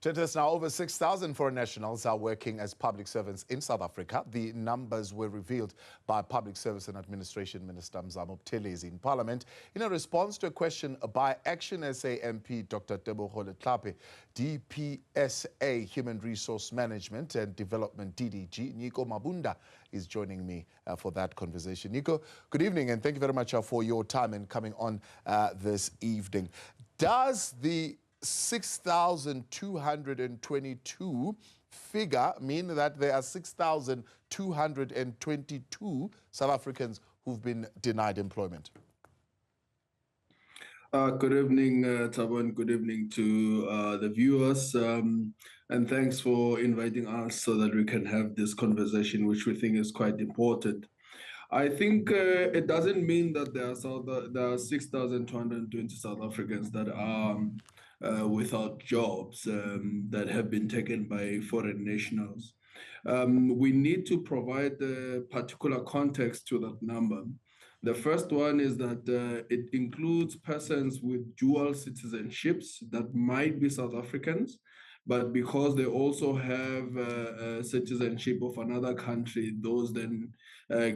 Gentes, now over 6,000 foreign nationals are working as public servants in South Africa. The numbers were revealed by Public Service and Administration Minister Mzamo Buthelezi in Parliament in a response to a question by Action SA MP Dr. Tebogo Letlape. DPSA Human Resource Management and Development DDG Nico Mabunda is joining me for that conversation. Nico, good evening and thank you very much for your time and coming on this evening. Does the 6,222 figure mean that there are 6,222 South Africans who've been denied employment? Good evening, Taban. Good evening to the viewers. And thanks for inviting us so that we can have this conversation, which we think is quite important. I think it doesn't mean that there are 6,220 South Africans that are without jobs that have been taken by foreign nationals. We need to provide a particular context to that number. The first one is that it includes persons with dual citizenships that might be South Africans, but because they also have citizenship of another country, those then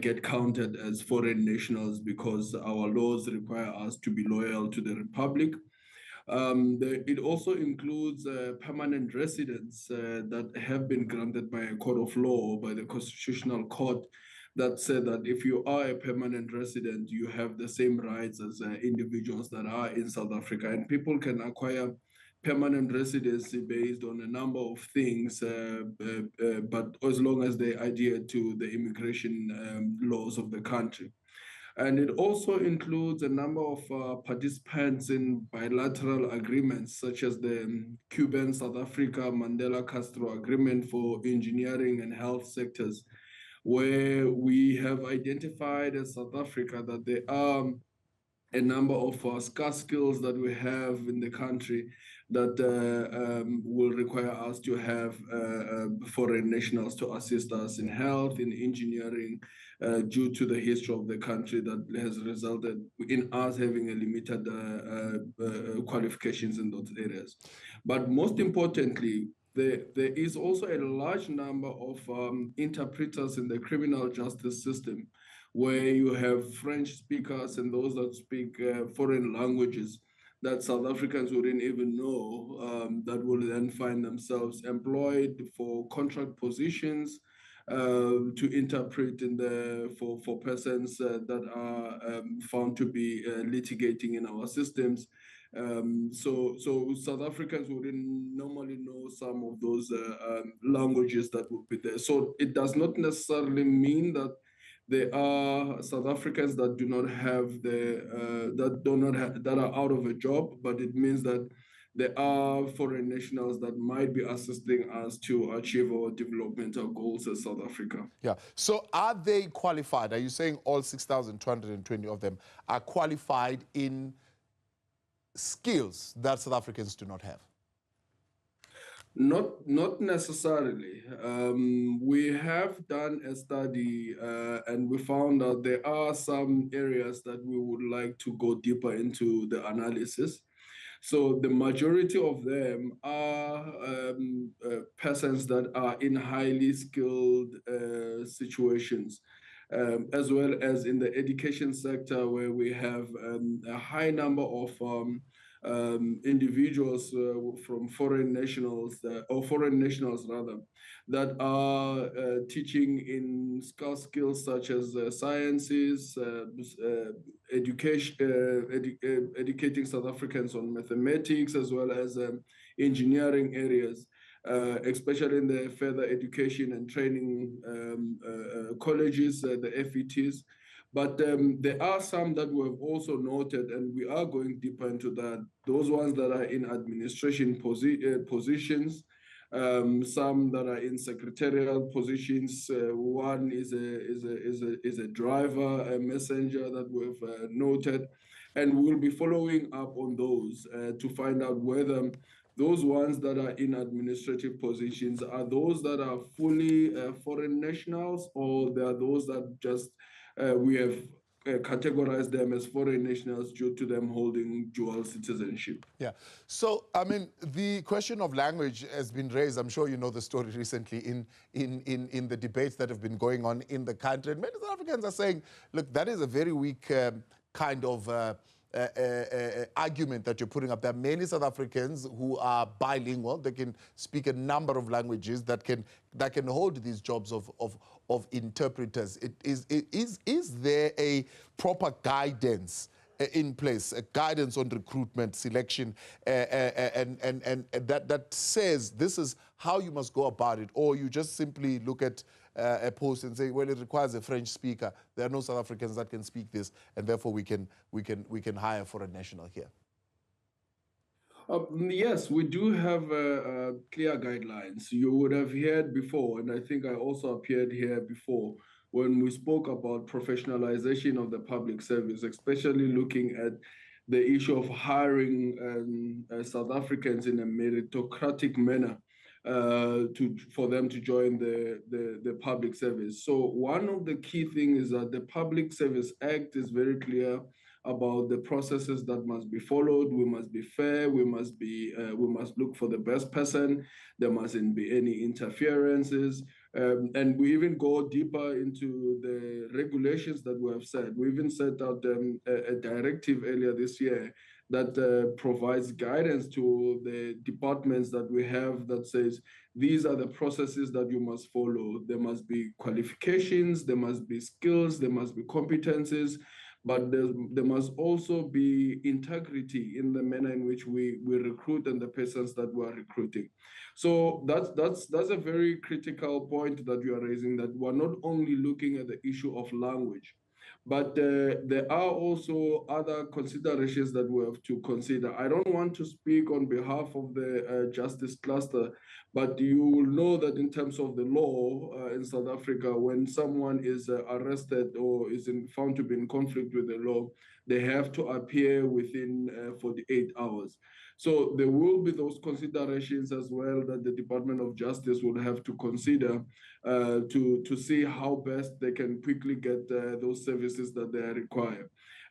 get counted as foreign nationals because our laws require us to be loyal to the Republic. It also includes permanent residents that have been granted by a court of law, by the Constitutional Court, that said that if you are a permanent resident, you have the same rights as individuals that are in South Africa. And people can acquire permanent residency based on a number of things, but as long as they adhere to the immigration laws of the country. And it also includes a number of participants in bilateral agreements, such as the Cuban-South Africa Mandela Castro Agreement for engineering and health sectors, where we have identified as South Africa that there are a number of scarce skills that we have in the country that will require us to have foreign nationals to assist us in health, in engineering, due to the history of the country that has resulted in us having a limited qualifications in those areas. But most importantly, there is also a large number of interpreters in the criminal justice system, where you have French speakers and those that speak foreign languages that South Africans wouldn't even know, that will then find themselves employed for contract positions to interpret for persons that are found to be litigating in our systems. So South Africans wouldn't normally know some of those languages that would be there. So it does not necessarily mean that there are South Africans that do not have that are out of a job, but it means that there are foreign nationals that might be assisting us to achieve our developmental goals as South Africa. Yeah. So are they qualified? Are you saying all 6,220 of them are qualified in skills that South Africans do not have? Not necessarily. We have done a study and we found out there are some areas that we would like to go deeper into the analysis. So the majority of them are persons that are in highly skilled situations, as well as in the education sector, where we have a high number of individuals from foreign nationals, or foreign nationals rather, that are teaching in skills such as sciences, educating South Africans on mathematics, as well as engineering areas, especially in the further education and training colleges, the FETs. But there are some that we have also noted, and we are going deeper into that. Those ones that are in administration positions, some that are in secretarial positions. One is a driver, a messenger that we've noted, and we'll be following up on those to find out whether those ones that are in administrative positions are those that are fully foreign nationals, or they are those that just we have categorize them as foreign nationals due to them holding dual citizenship. Yeah. So, I mean, the question of language has been raised. I'm sure you know the story recently in the debates that have been going on in the country. And many South Africans are saying, look, that is a very weak kind of argument that you're putting up. There are many South Africans who are bilingual. They can speak a number of languages that can hold these jobs of interpreters. Is there a proper guidance in place, a guidance on recruitment, selection, and that says this is how you must go about it, or you just simply look at a post and say, well, it requires a French speaker. There are no South Africans that can speak this, and therefore we can hire for a national here. Yes, we do have clear guidelines. You would have heard before, and I think I also appeared here before, when we spoke about professionalization of the public service, especially looking at the issue of hiring South Africans in a meritocratic manner for them to join the public service. So one of the key things is that the Public Service Act is very clear about the processes that must be followed. We must be fair. We must look for the best person. There mustn't be any interferences. And we even go deeper into the regulations that we have set. We even set out a directive earlier this year that provides guidance to the departments that we have that says, these are the processes that you must follow. There must be qualifications, there must be skills, there must be competencies, but there must also be integrity in the manner in which we recruit and the persons that we are recruiting. So that's a very critical point that you are raising, that we're not only looking at the issue of language, but there are also other considerations that we have to consider. I don't want to speak on behalf of the justice cluster, but you will know that in terms of the law in South Africa, when someone is arrested or is found to be in conflict with the law, they have to appear within 48 hours. So there will be those considerations as well that the Department of Justice will have to consider to see how best they can quickly get those services that they require.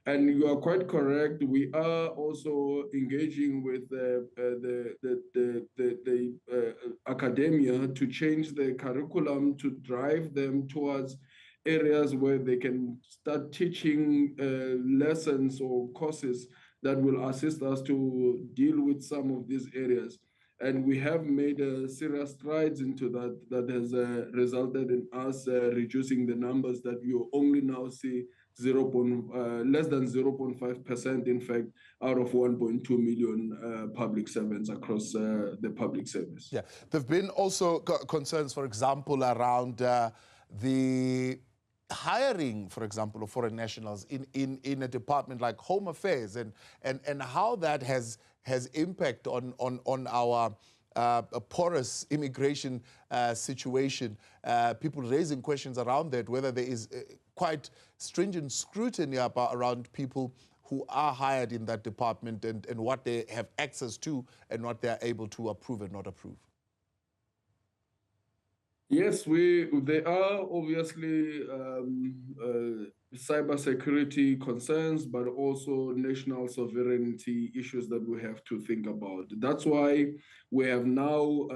And you are quite correct. We are also engaging with the academia to change the curriculum to drive them towards areas where they can start teaching lessons or courses that will assist us to deal with some of these areas. And we have made serious strides into that has resulted in us reducing the numbers that you only now see less than 0.5%, in fact, out of 1.2 million public servants across the public service. Yeah, there have been also concerns, for example, around the hiring, for example, of foreign nationals in a department like Home Affairs, and how that has impact on our porous immigration situation. People raising questions around that, whether there is quite stringent scrutiny around people who are hired in that department and what they have access to and what they are able to approve and not approve. Yes, there are obviously cybersecurity concerns, but also national sovereignty issues that we have to think about. That's why we have now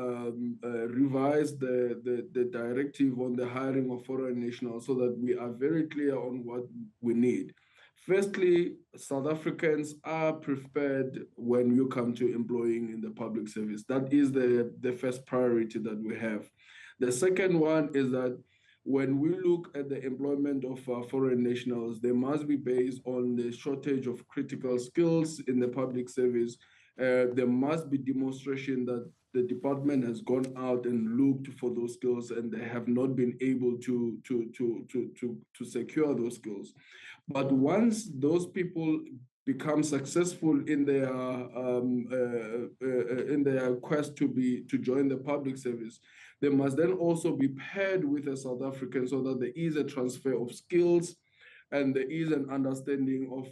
revised the directive on the hiring of foreign nationals so that we are very clear on what we need. Firstly, South Africans are prepared when you come to employing in the public service. That is the first priority that we have. The second one is that when we look at the employment of foreign nationals, they must be based on the shortage of critical skills in the public service. There must be demonstration that the department has gone out and looked for those skills and they have not been able to secure those skills. But once those people become successful in their quest to join the public service, they must then also be paired with a South African so that there is a transfer of skills and there is an understanding of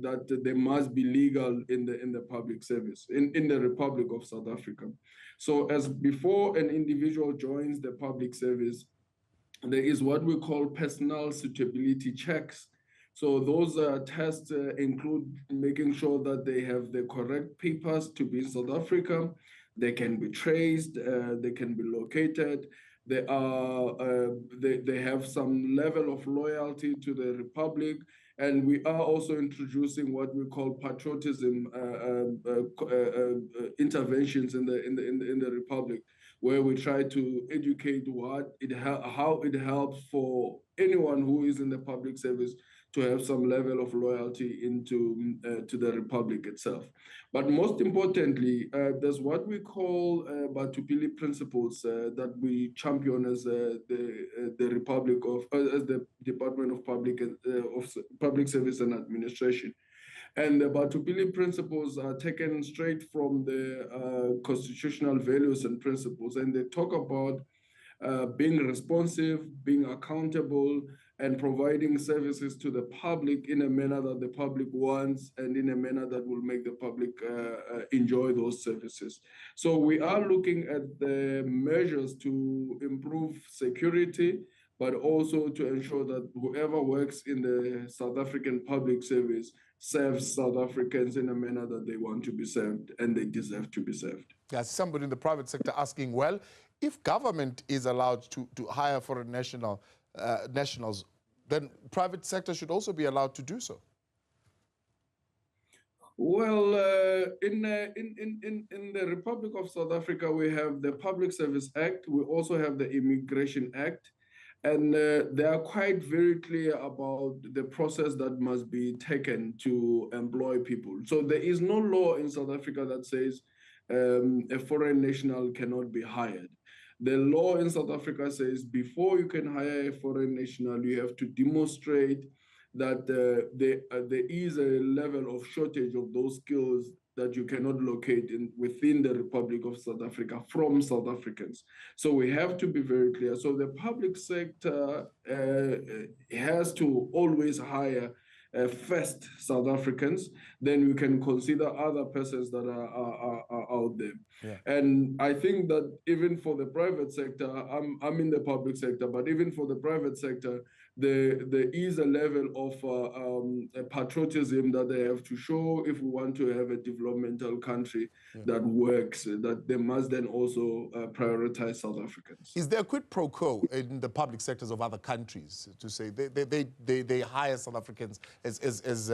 that they must be legal in the public service, in the Republic of South Africa. So as before an individual joins the public service, there is what we call personal suitability checks So those tests include making sure that they have the correct papers to be in South Africa. They can be traced, they can be located. They have some level of loyalty to the Republic. And we are also introducing what we call patriotism interventions in the Republic, where we try to educate how it helps for anyone who is in the public service to have some level of loyalty to the Republic itself. But most importantly, there's what we call Batupili principles that we champion as the Republic as the Department of Public Service and Administration. And the Batupili principles are taken straight from the constitutional values and principles, and they talk about being responsive, being accountable, and providing services to the public in a manner that the public wants and in a manner that will make the public enjoy those services. So we are looking at the measures to improve security, but also to ensure that whoever works in the South African public service serves South Africans in a manner that they want to be served and they deserve to be served. Yes, somebody in the private sector asking, well, if government is allowed to hire foreign nationals, then private sector should also be allowed to do so. Well, in the Republic of South Africa, we have the Public Service Act. We also have the Immigration Act. And they are quite very clear about the process that must be taken to employ people. So there is no law in South Africa that says a foreign national cannot be hired. The law in South Africa says before you can hire a foreign national, you have to demonstrate that there is a level of shortage of those skills that you cannot locate within the Republic of South Africa from South Africans. So we have to be very clear. So the public sector has to always hire first South Africans, then we can consider other persons that are out there. Yeah. And I think that even for the private sector, I'm in the public sector, but even for the private sector, there is a level of patriotism that they have to show if we want to have a developmental country that works, that they must then also prioritize South Africans. Is there a quid pro quo in the public sectors of other countries to say they hire South Africans as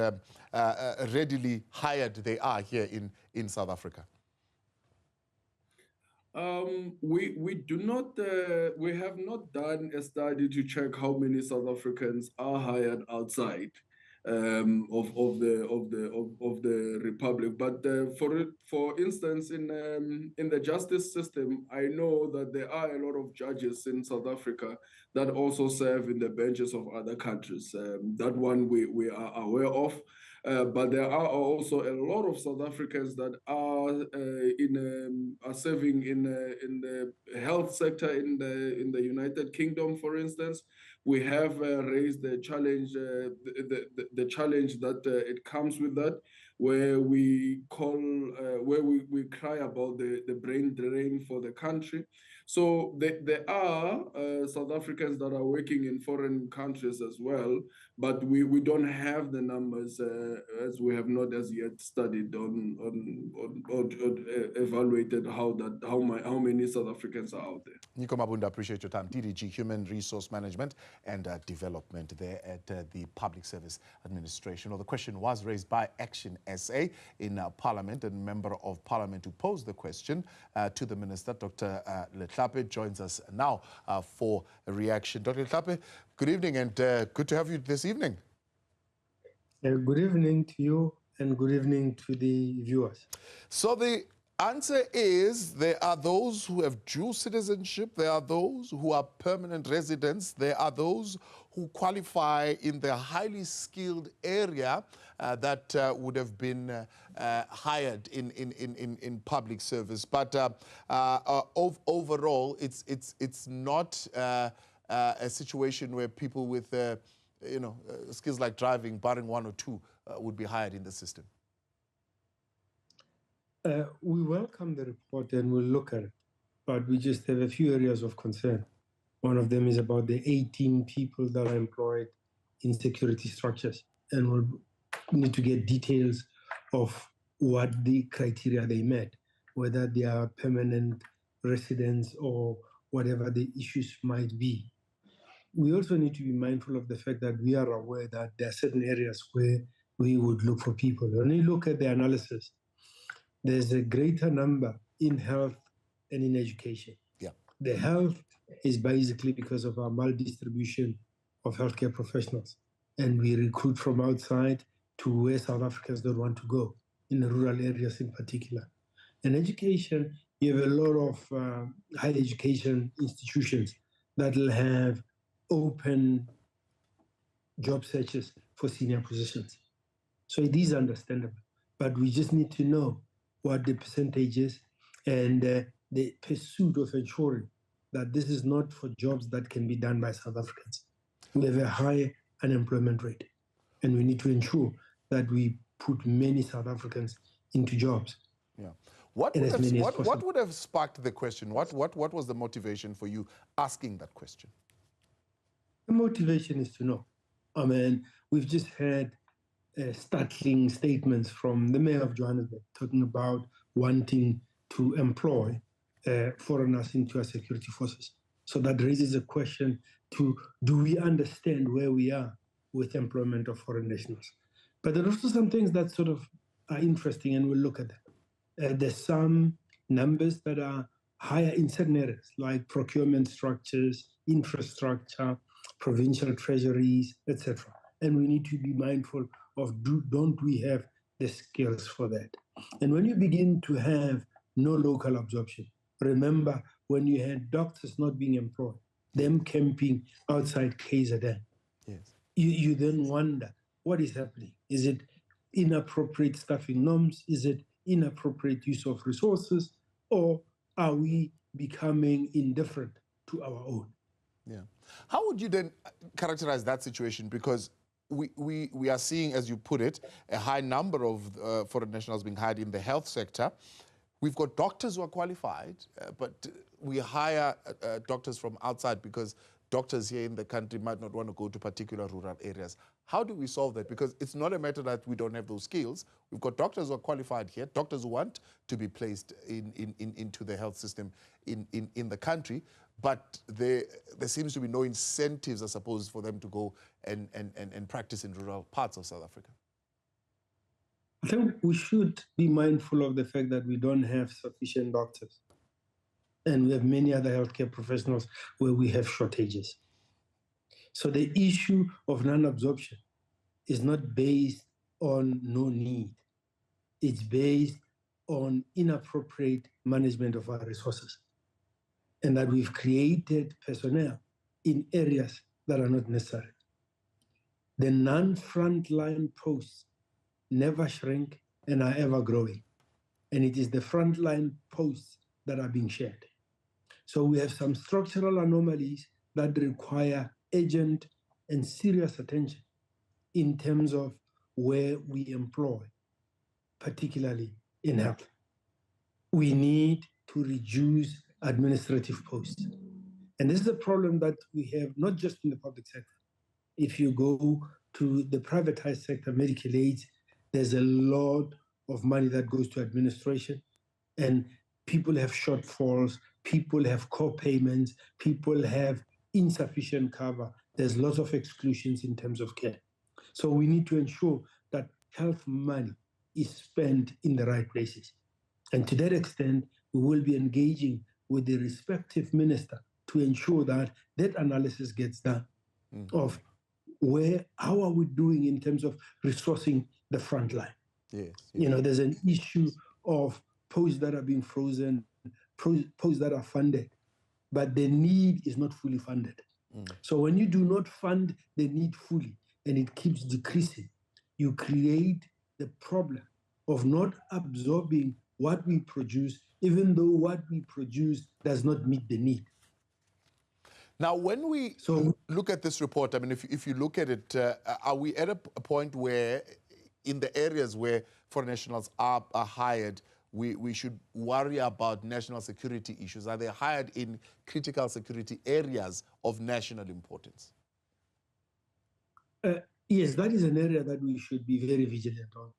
readily hired they are here in South Africa? We have not done a study to check how many South Africans are hired outside of the Republic. But for instance, in the justice system, I know that there are a lot of judges in South Africa that also serve in the benches of other countries. That one we are aware of. But there are also a lot of South Africans that are serving in the health sector in the United Kingdom, for instance. We have raised the challenge, the challenge that it comes with that, where we cry about the brain drain for the country. So there are South Africans that are working in foreign countries as well, but we don't have the numbers as we have not as yet studied or evaluated how many South Africans are out there. Nico Mabunda, appreciate your time. DDG, Human Resource Management and Development there at the Public Service Administration. Well, the question was raised by Action SA in Parliament, and Member of Parliament who posed the question to the Minister, Dr. Letlape, joins us now for a reaction. Dr. Letlape, good evening and good to have you this evening. Good evening to you and good evening to the viewers. So the answer is there are those who have dual citizenship, there are those who are permanent residents, there are those who qualify in the highly skilled area that would have been hired in public service. But overall, it's not a situation where people with skills like driving, barring one or two, would be hired in the system. We welcome the report and we'll look at it, but we just have a few areas of concern. One of them is about the 18 people that are employed in security structures. and we'll need to get details of what the criteria they met, whether they are permanent residents or whatever the issues might be. We also need to be mindful of the fact that we are aware that there are certain areas where we would look for people. When you look at the analysis, there's a greater number in health and in education. Yeah. The health is basically because of our maldistribution of healthcare professionals. And we recruit from outside to where South Africans don't want to go, in the rural areas in particular. In education, you have a lot of higher education institutions that will have open job searches for senior positions. So it is understandable, but we just need to know what the percentage is and the pursuit of ensuring that this is not for jobs that can be done by South Africans. We have a high unemployment rate, and we need to ensure that we put many South Africans into jobs. Yeah. What would have sparked the question? What was the motivation for you asking that question? The motivation is to know. I mean, we've just had startling statements from the mayor of Johannesburg talking about wanting to employ foreigners into our security forces. So that raises a question to, do we understand where we are with employment of foreign nationals? But there are also some things that sort of are interesting, and we'll look at them. There's some numbers that are higher in certain areas, like procurement structures, infrastructure, provincial treasuries, etc. And we need to be mindful of, don't we have the skills for that? And when you begin to have no local absorption, remember when you had doctors not being employed, them camping outside KZN, yes, you then wonder, what is happening? Is it inappropriate staffing norms? Is it inappropriate use of resources? Or are we becoming indifferent to our own? Yeah. How would you then characterize that situation? Because we are seeing, as you put it, a high number of foreign nationals being hired in the health sector. We've got doctors who are qualified, but we hire doctors from outside because doctors here in the country might not want to go to particular rural areas. How do we solve that? Because it's not a matter that we don't have those skills. We've got doctors who are qualified here, doctors who want to be placed into the health system in the country, but there seems to be no incentives, I suppose, for them to go and practice in rural parts of South Africa. I think we should be mindful of the fact that we don't have sufficient doctors. And we have many other healthcare professionals where we have shortages. So the issue of non-absorption is not based on no need. It's based on inappropriate management of our resources, and that we've created personnel in areas that are not necessary. The non-frontline posts never shrink and are ever growing. And it is the frontline posts that are being shared. So we have some structural anomalies that require urgent and serious attention in terms of where we employ, particularly in health. We need to reduce administrative posts. And this is a problem that we have not just in the public sector. If you go to the privatized sector, medical aids, there's a lot of money that goes to administration, and people have shortfalls, people have co-payments, people have insufficient cover. There's lots of exclusions in terms of care. So we need to ensure that health money is spent in the right places. And to that extent, we will be engaging with the respective minister to ensure that that analysis gets done of how are we doing in terms of resourcing the front line. Yes, yes. You know, there's an issue of posts that are being frozen, posts that are funded, but the need is not fully funded. So when you do not fund the need fully and it keeps decreasing, you create the problem of not absorbing what we produce, even though what we produce does not meet the need. Now, when we look at this report, I mean, if you look at it, are we at a point where in the areas where foreign nationals are hired, we should worry about national security issues? Are they hired in critical security areas of national importance? Yes, that is an area that we should be very vigilant on.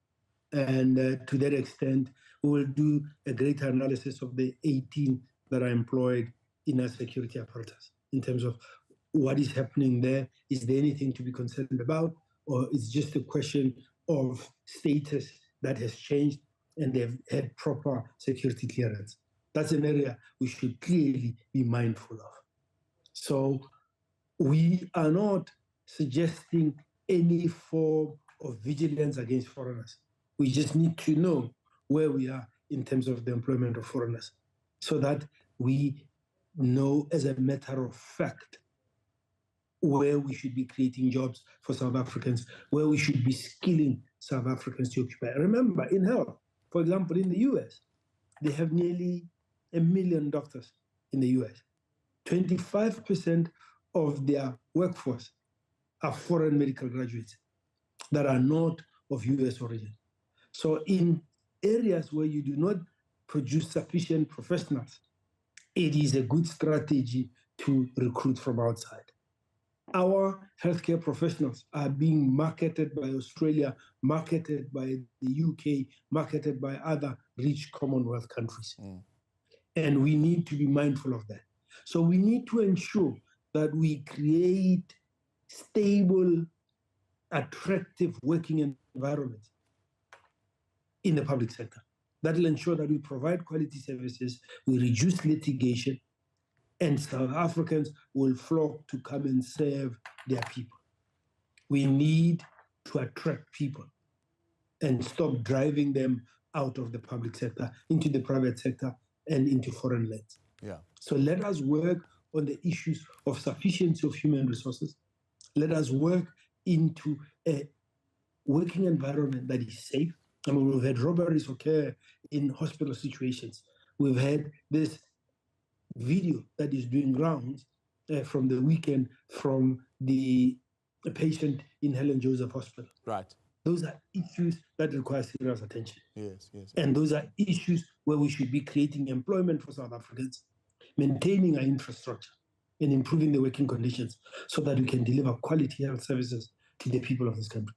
And to that extent, we will do a greater analysis of the 18 that are employed in our security apparatus in terms of what is happening there. Is there anything to be concerned about? Or it's just a question of status that has changed and they've had proper security clearance? That's an area we should clearly be mindful of. So we are not suggesting any form of vigilance against foreigners. We just need to know where we are in terms of the employment of foreigners so that we know as a matter of fact where we should be creating jobs for South Africans, where we should be skilling South Africans to occupy. Remember, in health, for example, in the US, they have nearly 1 million doctors in the US. 25% of their workforce are foreign medical graduates that are not of US origin. So in areas where you do not produce sufficient professionals, it is a good strategy to recruit from outside. Our healthcare professionals are being marketed by Australia, marketed by the UK, marketed by other rich Commonwealth countries. And we need to be mindful of that. So we need to ensure that we create stable, attractive working environments in the public sector. That will ensure that we provide quality services, we reduce litigation, and South Africans will flock to come and serve their people. We need to attract people and stop driving them out of the public sector, into the private sector, and into foreign lands. Yeah. So let us work on the issues of sufficiency of human resources. Let us work into a working environment that is safe. I mean, we've had robberies occur in hospital situations. We've had this video that is doing rounds from the weekend from the patient in Helen Joseph Hospital. Right. Those are issues that require serious attention. Yes, yes. And those are issues where we should be creating employment for South Africans, maintaining our infrastructure, and improving the working conditions so that we can deliver quality health services to the people of this country.